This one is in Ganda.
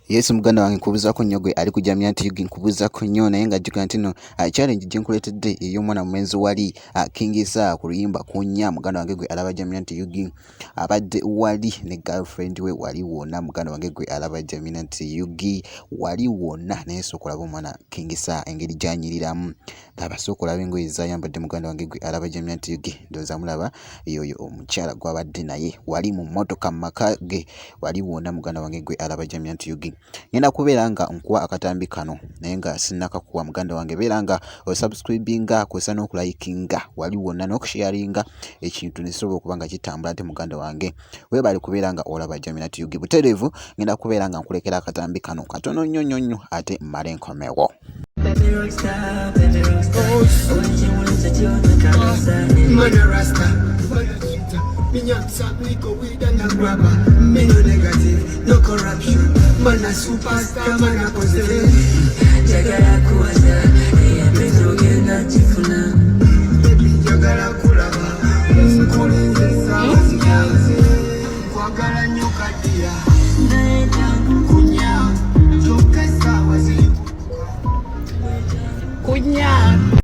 Yes muganda wange nkubuzako nnyo gwe ali ku Jamia TV nkubuzako nnyo naye nga jjukira nti no challenge gye nkuleetedde ey'omwana mumenzi wali King Sir ku luyimba kunnya muganda wange gwe alaba Jamia TV abadde wali ne girlfriend we wali wonna muganda wange gwe alaba Jamia TV wali wonna naye sooka olaba omwana King Sir engeri gy'anyiriramu laba sooka olaba engoye z'ayambadde muganda wange gwe alaba Jamia TV ndowooza mulaba yoyo omukyala gw'abadde naye wali mu mmotoka mu maka ge wali wonna muganda wange gwe alaba Jamia TV ngenda kubeera nga nkuwa akatambi kano naye nga sinnakakuwa muganda wange beera nga osubscribinga kwesa n'okulayikinga wali wonna n'okusharinga ekintu ne kisobola okuba nga kitambula ate muganda wange weebale kubeera nga olaba Jamia TV butereevu ngenda kubeera nga nkulekera akatambi kano katono nnyo ate mmale nkomewo. Me no negative, no corruption. Man a superstar, man a positive. Jagala kuwaza, eyemezo genda kifuna. Baby jagala kulaba, nkuleza waziyaze. Kwagala nnyo katiya, naenda kunya. Jokesa waziku. Kunya.